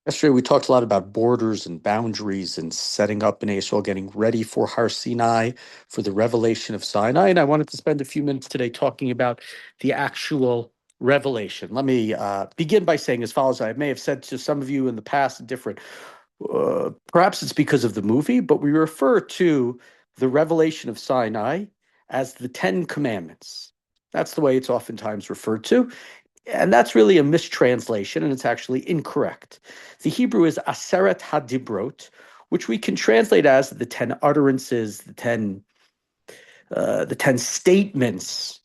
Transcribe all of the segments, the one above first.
Yesterday, we talked a lot about borders and boundaries and setting up in Israel, getting ready for Har Sinai, for the revelation of Sinai. And I wanted to spend a few minutes today talking about the actual revelation. Let me begin by saying as follows. I may have said to some of you in the past, different, perhaps it's because of the movie, but we refer to the revelation of Sinai as the Ten Commandments. That's the way it's oftentimes referred to. And that's really a mistranslation, and it's actually incorrect. The Hebrew is Aseret Hadibrot, which we can translate as the 10 utterances, the ten statements.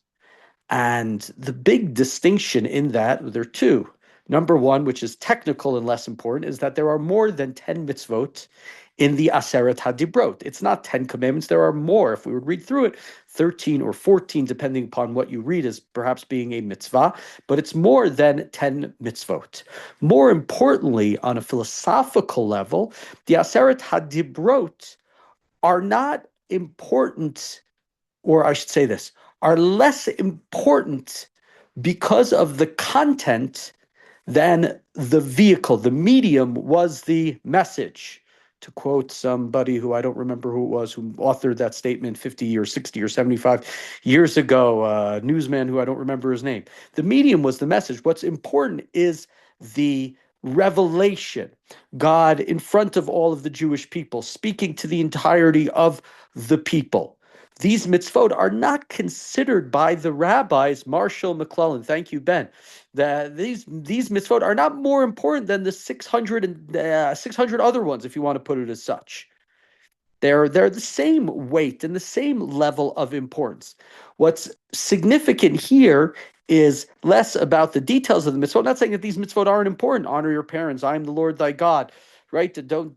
And the big distinction in that, there are two. Number one, which is technical and less important, is that there are more than 10 mitzvot in the Aseret Hadibrot. It's not 10 commandments, there are more. If we would read through it, 13 or 14, depending upon what you read, as perhaps being a mitzvah, but it's more than 10 mitzvot. More importantly, on a philosophical level, the Aseret Hadibrot are not important, or I should say this, are less important because of the content than the vehicle. The medium was the message. To quote somebody who I don't remember who it was, who authored that statement 50 or 60 or 75 years ago, a newsman who I don't remember his name. The medium was the message. What's important is the revelation. God in front of all of the Jewish people, speaking to the entirety of the people. These mitzvot are not considered by the rabbis, Marshall McClellan, thank you, Ben, that these mitzvot are not more important than the 600 other ones, if you want to put it as such. They're the same weight and the same level of importance. What's significant here is less about the details of the mitzvot. I'm not saying that these mitzvot aren't important. Honor your parents. I am the Lord thy God. Right? Don't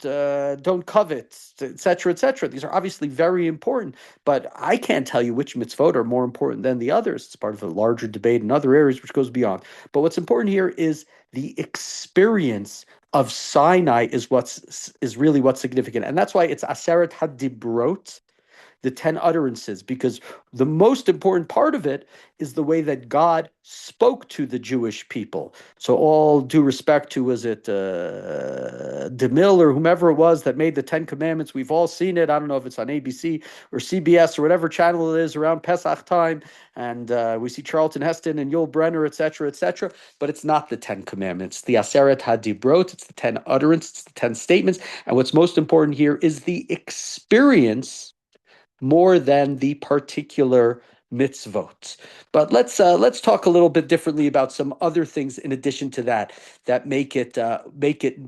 covet, etc., etc. These are obviously very important, but I can't tell you which mitzvot are more important than the others. It's part of a larger debate in other areas, which goes beyond. But what's important here is the experience of Sinai is really what's significant, and that's why it's Aseret Hadibrot, the 10 utterances, because the most important part of it is the way that God spoke to the Jewish people. So all due respect to, was it DeMille or whomever it was that made the 10 Commandments, we've all seen it. I don't know if it's on ABC or CBS or whatever channel it is around Pesach time, and we see Charlton Heston and Yul Brenner, etc., but it's not the 10 Commandments. The Aseret Hadibrot, it's the 10 utterances, it's the 10 statements, and what's most important here is the experience more than the particular mitzvot. But let's talk a little bit differently about some other things in addition to that make it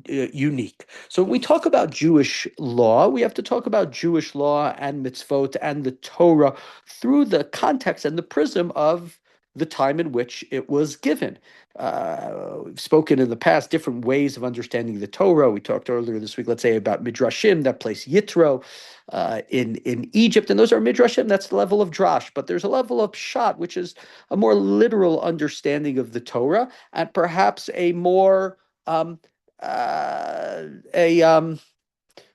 unique. So when we talk about Jewish law, we have to talk about Jewish law and mitzvot and the Torah through the context and the prism of the time in which it was given. We've spoken in the past different ways of understanding the Torah. We talked earlier this week, let's say, about Midrashim that place Yitro in Egypt, and those are Midrashim. That's the level of drash, but there's a level of pshat, which is a more literal understanding of the Torah, and perhaps a more a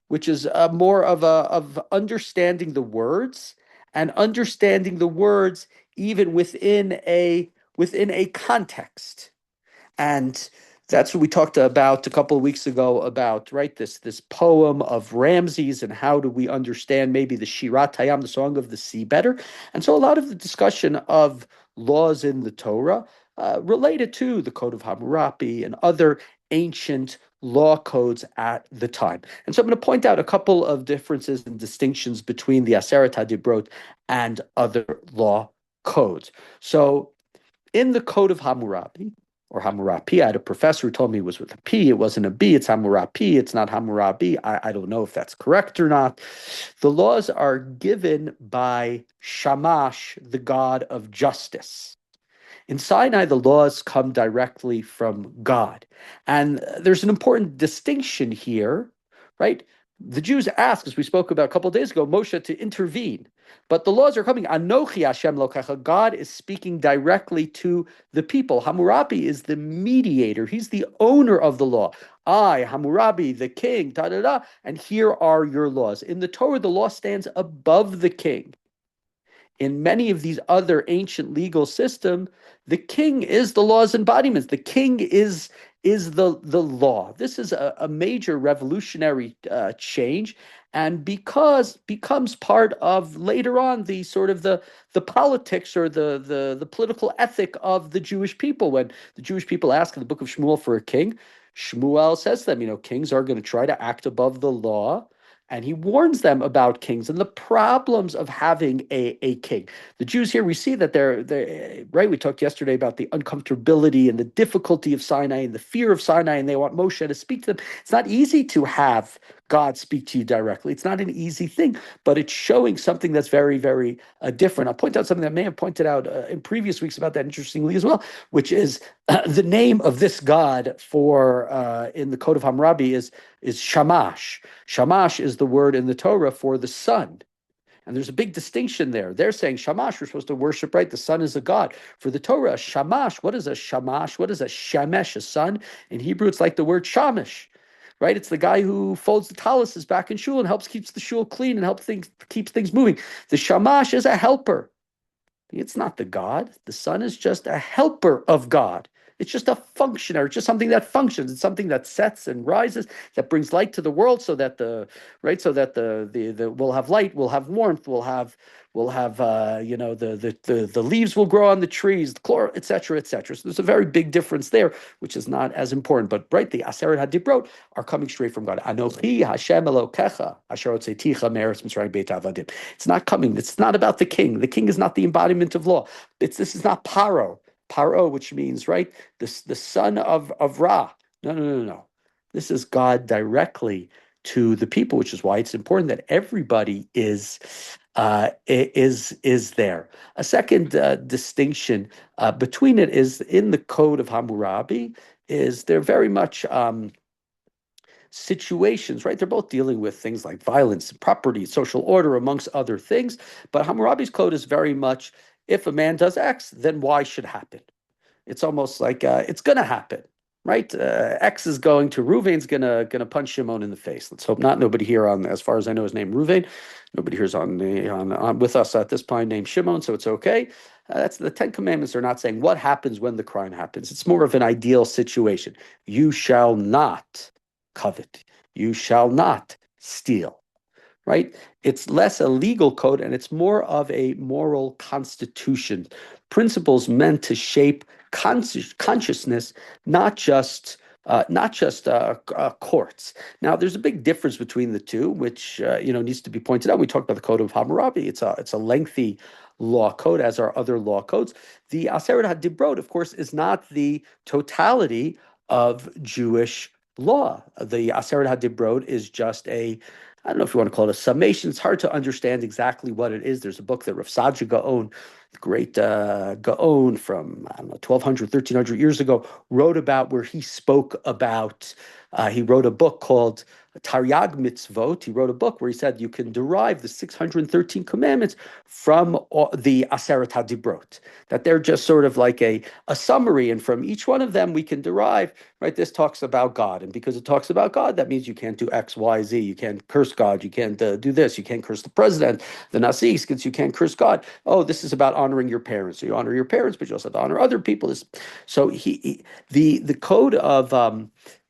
which is more of understanding the words and understanding the words even within a context. And that's what we talked about a couple of weeks ago about, right, this poem of Ramses and how do we understand maybe the Shirat Hayam, the Song of the Sea, better. And so a lot of the discussion of laws in the Torah related to the Code of Hammurabi and other ancient law codes at the time. And so I'm going to point out a couple of differences and distinctions between the Aseret Hadibrot and other law codes. So in the Code of Hammurabi, or Hammurabi, I had a professor who told me it was with a P. It wasn't a B. It's Hammurabi. It's not Hammurabi. I don't know if that's correct or not. The laws are given by Shamash, the god of justice. In Sinai, the laws come directly from God. And there's an important distinction here, right? The Jews ask, as we spoke about a couple of days ago, Moshe to intervene. But the laws are coming. Anochi Hashem Lokecha. God is speaking directly to the people. Hammurabi is the mediator. He's the owner of the law. I, Hammurabi, the king, da da da. And here are your laws. In the Torah, the law stands above the king. In many of these other ancient legal systems, the king is the law's embodiment. The king is is the law. This is a major revolutionary change, and because becomes part of later on the sort of the politics or the political ethic of the Jewish people. When the Jewish people ask in the book of Shmuel for a king, Shmuel says to them, kings are going to try to act above the law. And he warns them about kings and the problems of having a king. The Jews here, we see that they're right. We talked yesterday about the uncomfortability and the difficulty of Sinai and the fear of Sinai, and they want Moshe to speak to them. It's not easy to have God speak to you directly. It's not an easy thing, but it's showing something that's very, very different. I'll point out something that I may have pointed out in previous weeks about that interestingly as well, which is the name of this God for in the Code of Hammurabi is Shamash. Shamash is the word in the Torah for the sun. And there's a big distinction there. They're saying Shamash, we're supposed to worship, right? The sun is a god. For the Torah, Shamash, what is a Shamash? What is a Shemesh, a sun? In Hebrew, it's like the word Shamish, right? It's the guy who folds the taluses back in shul and helps keeps the shul clean and keeps things moving. The Shamash is a helper. It's not the God. The sun is just a helper of God. It's just a functioner. It's just something that functions. It's something that sets and rises, that brings light to the world, so that the we'll have light, we'll have warmth, we'll have the leaves will grow on the trees, the chlor, etc., etc. So there's a very big difference there, which is not as important. But right, the Aseret Hadibrot are coming straight from God. Anochi Hashem Elokecha Asher Hotzeiticha Me'eretz Mitzrayim Beit Avadim. It's not coming. It's not about the king. The king is not the embodiment of law. This is not Paro. Paro, which means, right, the son of Ra. No. This is God directly to the people, which is why it's important that everybody is there. A second distinction between it is in the Code of Hammurabi is they're very much situations, right? They're both dealing with things like violence, property, social order, amongst other things. But Hammurabi's code is very much, if a man does X, then Y should happen. It's almost like it's going to happen, right? X is going to Ruvain's gonna punch Shimon in the face. Let's hope not. Nobody here on, as far as I know, is named Ruvain. Nobody here's on with us at this point named Shimon, so it's okay. That's the Ten Commandments are not saying what happens when the crime happens. It's more of an ideal situation. You shall not covet. You shall not steal. Right? It's less a legal code and it's more of a moral constitution. Principles meant to shape consciousness, not just courts. Now, there's a big difference between the two, which needs to be pointed out. We talked about the Code of Hammurabi. It's a lengthy law code, as are other law codes. The Aseret Hadibrot, of course, is not the totality of Jewish law. The Aseret Hadibrot is just I don't know if you want to call it a summation. It's hard to understand exactly what it is. There's a book that Rav Sadia Gaon, the great Gaon from, I don't know, 1200, 1300 years ago, wrote about, where he spoke about, he wrote a book called Taryag Mitzvot. He wrote a book where he said you can derive the 613 commandments from the Aseret Hadibrot, that they're just sort of like a summary, and from each one of them we can derive, right, this talks about God, and because it talks about God, that means you can't do X, Y, Z, you can't curse God, you can't do this, you can't curse the president, the Nasi, because you can't curse God. Oh, this is about honoring your parents, so you honor your parents, but you also have to honor other people. So the code of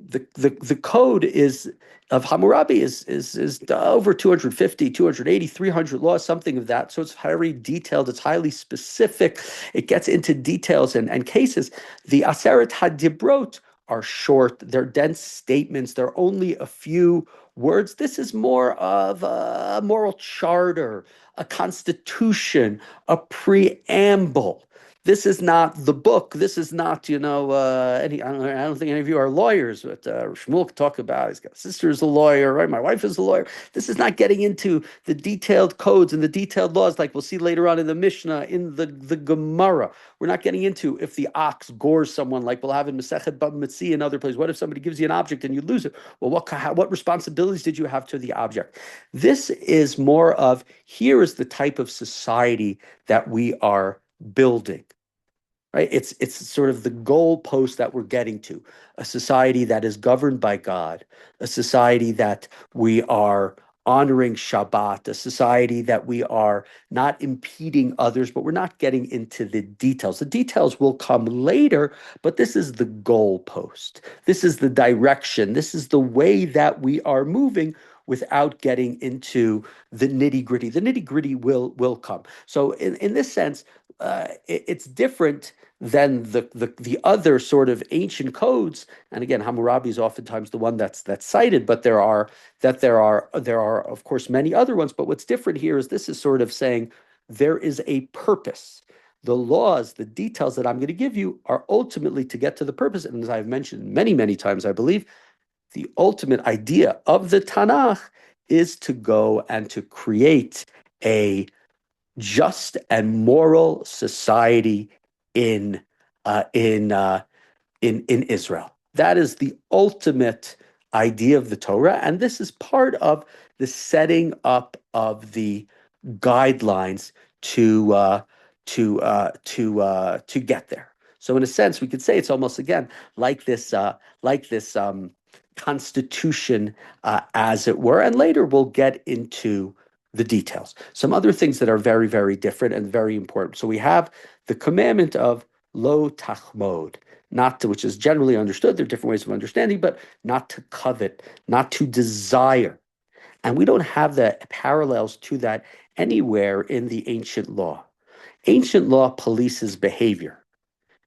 the code is of Hammurabi is over 250, 280, 300 laws, something of that. So it's very detailed. It's highly specific. It gets into details and cases. The Aseret Hadibrot are short. They're dense statements. They're only a few words. This is more of a moral charter, a constitution, a preamble. This is not the book. This is not, any. I don't think any of you are lawyers, but Shmuel could talk about. He's got a sister is a lawyer, right? My wife is a lawyer. This is not getting into the detailed codes and the detailed laws, like we'll see later on in the Mishnah, in the Gemara. We're not getting into if the ox gores someone, like we'll have in Masechet Bava Metzia and other places. What if somebody gives you an object and you lose it? Well, what responsibilities did you have to the object? This is more of, here is the type of society that we are building, right? It's sort of the goalpost that we're getting to, a society that is governed by God, a society that we are honoring Shabbat, a society that we are not impeding others, but we're not getting into the details. The details will come later, but this is the goalpost. This is the direction. This is the way that we are moving without getting into the nitty gritty. The nitty gritty will come. So in this sense, it's different than the other sort of ancient codes. And again, Hammurabi is oftentimes the one that's cited, but there are of course many other ones. But what's different here is this is sort of saying there is a purpose. The laws, the details that I'm going to give you are ultimately to get to the purpose. And as I've mentioned many, many times, I believe the ultimate idea of the Tanakh is to go and to create a just and moral society in uh, in uh, in Israel. That is the ultimate idea of the Torah, and this is part of the setting up of the guidelines to to get there. So, in a sense, we could say it's almost again like this constitution, as it were. And later we'll get into the details. Some other things that are very, very different and very important. So we have the commandment of lo tachmod, not to, which is generally understood. There are different ways of understanding, but not to covet, not to desire. And we don't have the parallels to that anywhere in the ancient law. Ancient law polices behavior.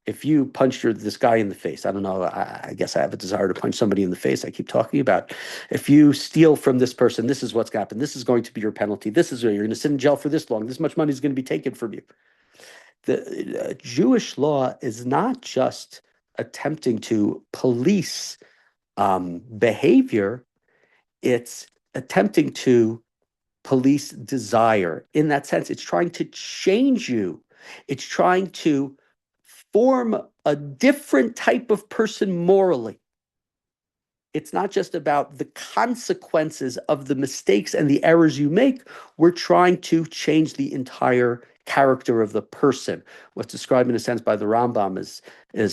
If you punch this guy in the face, I don't know, I guess I have a desire to punch somebody in the face. I keep talking about, if you steal from this person, this is what's going to happen. This is going to be your penalty. This is where you're going to sit in jail for this long. This much money is going to be taken from you. The Jewish law is not just attempting to police behavior, it's attempting to police desire. In that sense, it's trying to change you. It's trying to form a different type of person morally. It's not just about the consequences of the mistakes and the errors you make. We're trying to change the entire character of the person. What's described in a sense by the Rambam is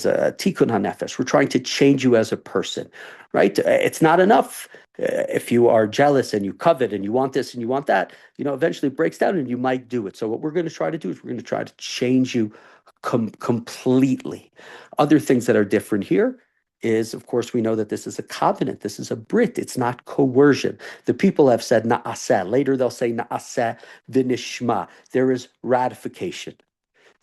a tikkun hanefesh. We're trying to change you as a person, right? It's not enough if you are jealous and you covet and you want this and you want that. Eventually it breaks down and you might do it. So what we're going to try to do is we're going to try to change you completely. Other things that are different here is, of course, we know that this is a covenant. This is a brit. It's not coercion. The people have said na'aseh. Later they'll say na'aseh v'nishma. There is ratification.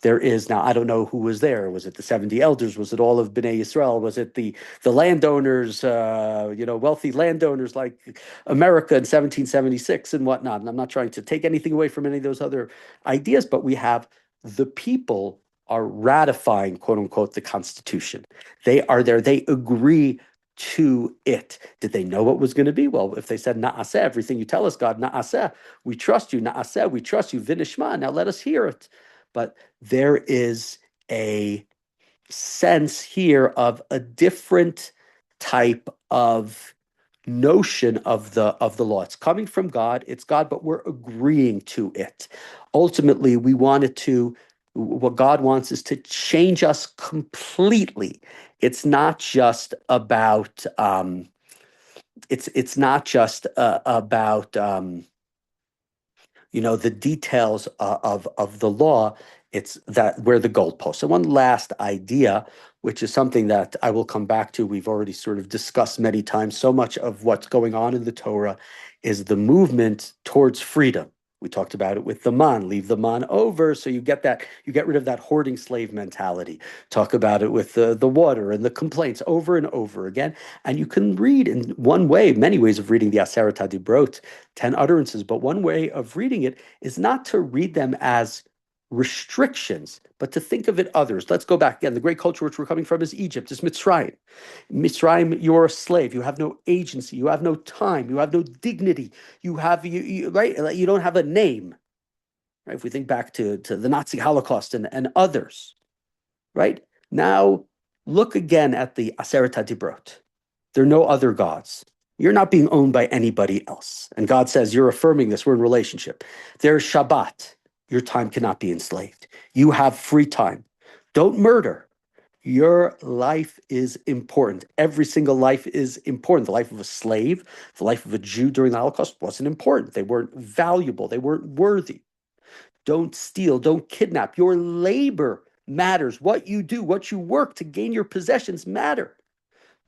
There is, now I don't know who was there. Was it the 70 elders? Was it all of Bnei Yisrael? Was it the landowners, wealthy landowners like America in 1776 and whatnot? And I'm not trying to take anything away from any of those other ideas, but we have the people are ratifying, quote unquote, the Constitution. They are there. They agree to it. Did they know what was going to be? Well, if they said na'aseh, everything you tell us, God, na'aseh, we trust you, na'aseh, we trust you, v'nishma, now let us hear it. But there is a sense here of a different type of notion of the law. It's coming from God, it's God, but we're agreeing to it. Ultimately, what God wants is to change us completely. It's not just about it's not just about the details of the law. It's that we're the goalposts. And one last idea, which is something that I will come back to, we've already sort of discussed many times. So much of what's going on in the Torah is the movement towards freedom. We talked about it with the man, leave the man over. So you get rid of that hoarding slave mentality. Talk about it with the water and the complaints over and over again. And you can read in one way, many ways of reading the Aseret Hadibrot, 10 utterances, but one way of reading it is not to read them as restrictions, but to think of it others. Let's go back again. The great culture which we're coming from is Egypt, is Mitzrayim. Mitzrayim, you're a slave. You have no agency. You have no time. You have no dignity. Right? You don't have a name. Right? If we think back to the Nazi Holocaust and others, right? Now look again at the Aseret Hadibrot. There are no other gods. You're not being owned by anybody else. And God says, you're affirming this. We're in relationship. There's Shabbat. Your time cannot be enslaved. You have free time. Don't murder. Your life is important. Every single life is important. The life of a slave, the life of a Jew during the Holocaust wasn't important. They weren't valuable. They weren't worthy. Don't steal. Don't kidnap. Your labor matters. What you do, what you work to gain your possessions matter.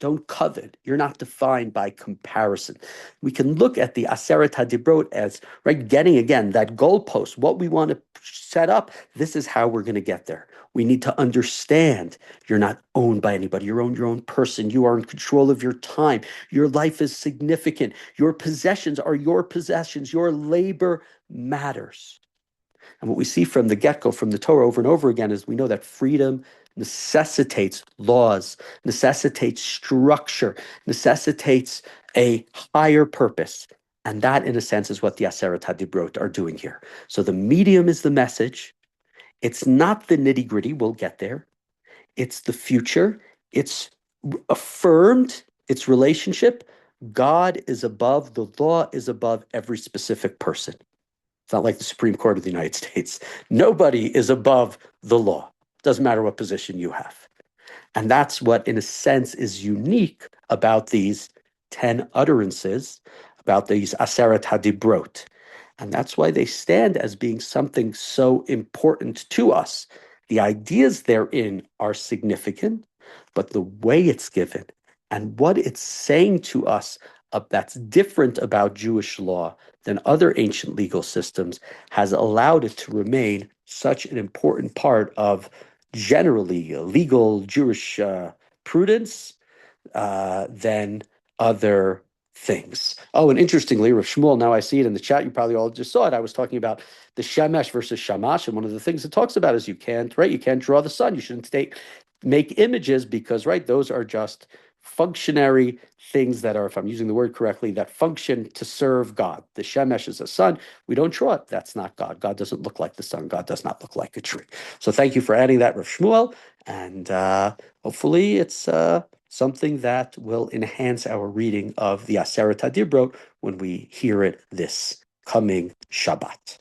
Don't covet. You're not defined by comparison. We can look at the Aseret Hadibrot as, right, getting again that goalpost, what we want to set up. This is how we're going to get there. We need to understand you're not owned by anybody. You're owned your own person. You are in control of your time. Your life is significant. Your possessions are your possessions. Your labor matters. And what we see from the get-go, from the Torah over and over again, is we know that freedom necessitates laws, necessitates structure, necessitates a higher purpose. And that, in a sense, is what the Aseret Hadibrot are doing here. So the medium is the message. It's not the nitty-gritty. We'll get there. It's the future. It's affirmed, its relationship. God is above, the law is above every specific person. It's not like the Supreme Court of the United States. Nobody is above the law. Doesn't matter what position you have. And that's what, in a sense, is unique about these 10 utterances, about these Aseret Hadibrot. And that's why they stand as being something so important to us. The ideas therein are significant, but the way it's given and what it's saying to us that's different about Jewish law than other ancient legal systems has allowed it to remain such an important part of generally legal Jewish prudence than other things. Oh, and interestingly, Rav Shmuel, now I see it in the chat, you probably all just saw it. I was talking about the Shemesh versus Shamash, and one of the things it talks about is you can't draw the sun. You shouldn't make images because, right, those are just functionary things that are, if I'm using the word correctly, that function to serve God. The Shemesh is a sun. We don't draw it. That's not God. God doesn't look like the sun. God does not look like a tree. So thank you for adding that, Rav Shmuel, and hopefully it's something that will enhance our reading of the Aseret Hadibrot when we hear it this coming Shabbat.